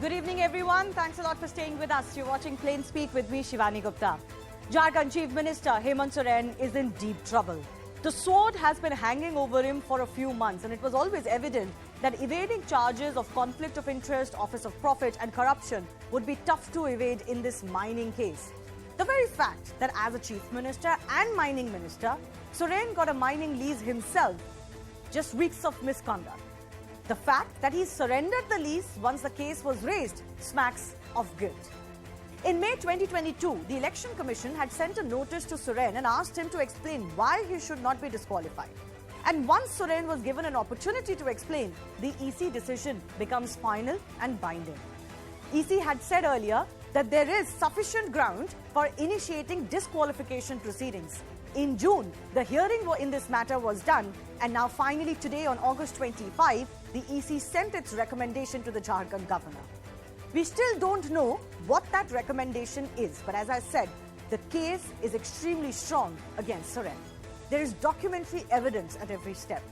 Good evening, everyone. Thanks a lot for staying with us. You're watching Plain Speak with me, Shivani Gupta. Jharkhand Chief Minister Hemant Soren is in deep trouble. The sword has been hanging over him for a few months, and it was always evident that evading charges of conflict of interest, office of profit and corruption would be tough to evade in this mining case. The very fact that as a Chief Minister and Mining Minister, Soren got a mining lease himself just reeks of misconduct. The fact that he surrendered the lease once the case was raised smacks of guilt. In May 2022, the Election Commission had sent a notice to Soren and asked him to explain why he should not be disqualified. And once Soren was given an opportunity to explain, the EC decision becomes final and binding. EC had said earlier that there is sufficient ground for initiating disqualification proceedings. In June, the hearing in this matter was done, and now finally today on August 25, the EC sent its recommendation to the Jharkhand governor. We still don't know what that recommendation is, but as I said, the case is extremely strong against Soren. There is documentary evidence at every step.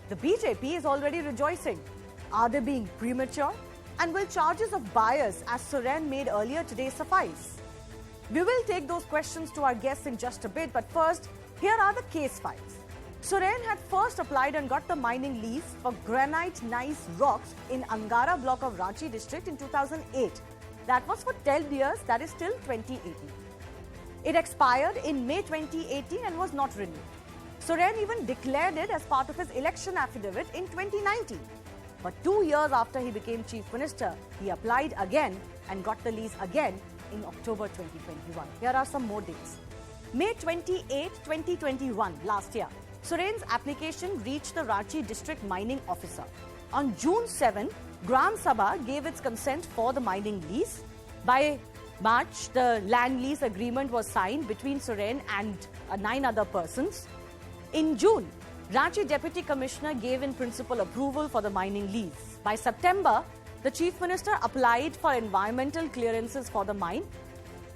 The BJP is already rejoicing. Are they being premature? And will charges of bias, as Soren made earlier today, suffice? We will take those questions to our guests in just a bit, but first, here are the case files. Soren had first applied and got the mining lease for granite gneiss rocks in Angara block of Ranchi district in 2008. That was for 12 years, that is till 2018. It expired in May 2018 and was not renewed. Soren even declared it as part of his election affidavit in 2019. But 2 years after he became Chief Minister, he applied again and got the lease again in October 2021. Here are some more dates. May 28, 2021, last year, Soren's application reached the Ranchi district mining officer. On June 7, Gram Sabha gave its consent for the mining lease. By March, the land lease agreement was signed between Soren and 9 other persons. In June, Ranchi Deputy Commissioner gave in principle approval for the mining lease. By September, the Chief Minister applied for environmental clearances for the mine.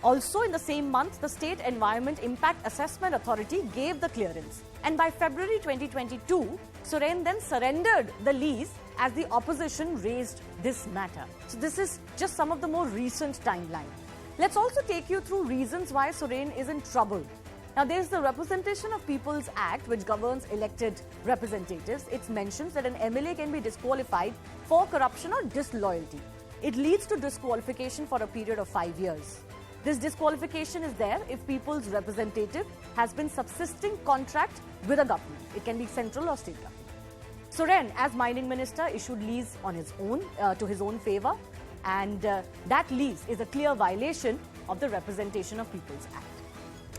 Also in the same month, the State Environment Impact Assessment Authority gave the clearance. And by February 2022, Soren then surrendered the lease as the opposition raised this matter. So this is just some of the more recent timeline. Let's also take you through reasons why Soren is in trouble. Now, there's the Representation of People's Act, which governs elected representatives. It mentions that an MLA can be disqualified for corruption or disloyalty. It leads to disqualification for a period of 5 years. This disqualification is there if people's representative has been subsisting contract with a government. It can be central or state government. Soren, as mining minister, issued lease on his own, to his own favor, and that lease is a clear violation of the Representation of People's Act.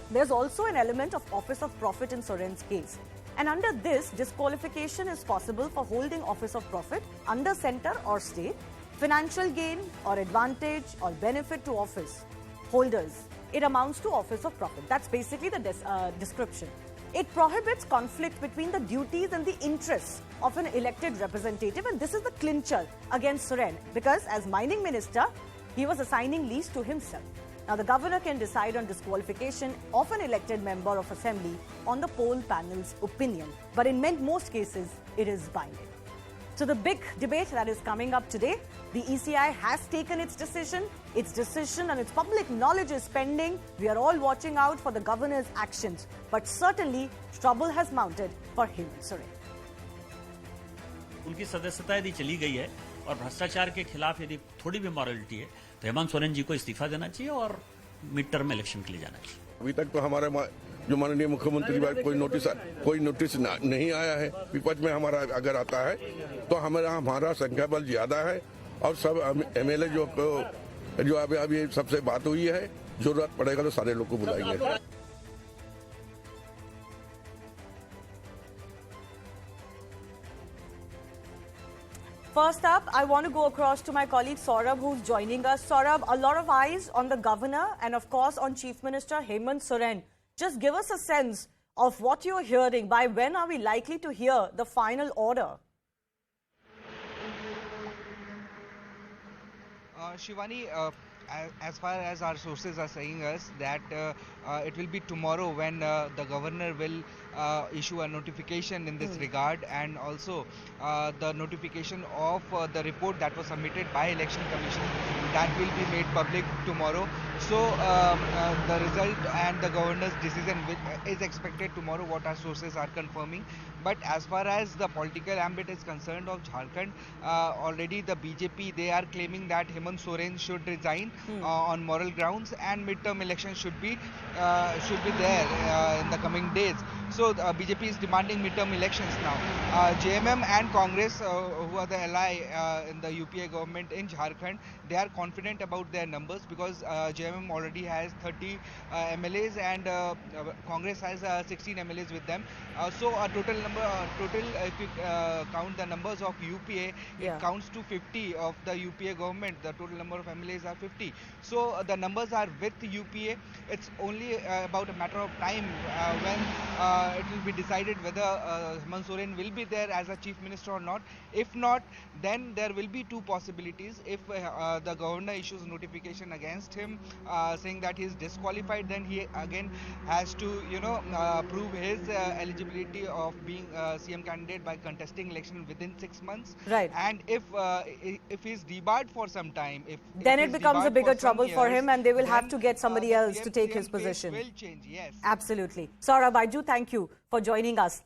There's also an element of office of profit in Soren's case. And under this, disqualification is possible for holding office of profit under centre or state, financial gain or advantage or benefit to office holders. It amounts to office of profit. That's basically the description. It prohibits conflict between the duties and the interests of an elected representative, and this is the clincher against Soren, because as mining minister, he was assigning lease to himself. Now, the governor can decide on disqualification of an elected member of assembly on the poll panel's opinion. But in most cases, it is binding. So the big debate that is coming up today, the ECI has taken its decision and its public knowledge is pending. We are all watching out for the governor's actions. But certainly, trouble has mounted for Hemant Soren. उनकी सदस्यता यदि चली गई है और भ्रष्टाचार के खिलाफ यदि थोड़ी भी मॉरलिटी है तो हेमंत सोरेन जी को इस्तीफा देना चाहिए और मिड टर्म इलेक्शन के लिए जाना चाहिए। अभी तक तो हमारे जो माननीय मुख्यमंत्री कोई नोटिस नहीं आया है। विपक्ष में हमारा अगर आता है तो हमारा संख्या बल ज्यादा है और सब एमएलए जो अभी सबसे बात हुई है, जरूरत पड़ेगा तो सारे लोग को बुलाएंगे। First up, I want to go across to my colleague Saurabh, who's joining us. Saurabh, a lot of eyes on the governor and, of course, on Chief Minister Hemant Soren. Just give us a sense of what you're hearing. By when are we likely to hear the final order? Shivani, as far as our sources are saying us that it will be tomorrow when the governor will issue a notification in this regard, and also the notification of the report that was submitted by Election Commission, that will be made public tomorrow. So the result and the governor's decision is expected tomorrow, what our sources are confirming. But as far as the political ambit is concerned of Jharkhand, already the BJP, they are claiming that Hemant Soren should resign on moral grounds, and midterm elections should be there in the coming days. So BJP is demanding midterm elections now. JMM and Congress, who are the ally in the UPA government in Jharkhand, they are confident about their numbers, because JMM already has 30 MLAs and Congress has 16 MLAs with them. So a total if you count the numbers of UPA, it counts to 50 of the UPA government. The total number of MLAs are 50. So the numbers are with UPA. It's only about a matter of time when it will be decided whether Hemant Soren will be there as a chief minister or not. If not, then there will be two possibilities. If the governor issues notification against him saying that he is disqualified, then he again has to prove his eligibility of being CM candidate by contesting election within 6 months. Right. And if he is debarred for some time, then if it he's becomes a debarred bigger for some trouble for years, him, and they will have then, to get somebody the else to take CM his face position. will change, yes. Absolutely. Saurabh, I do thank you for joining us.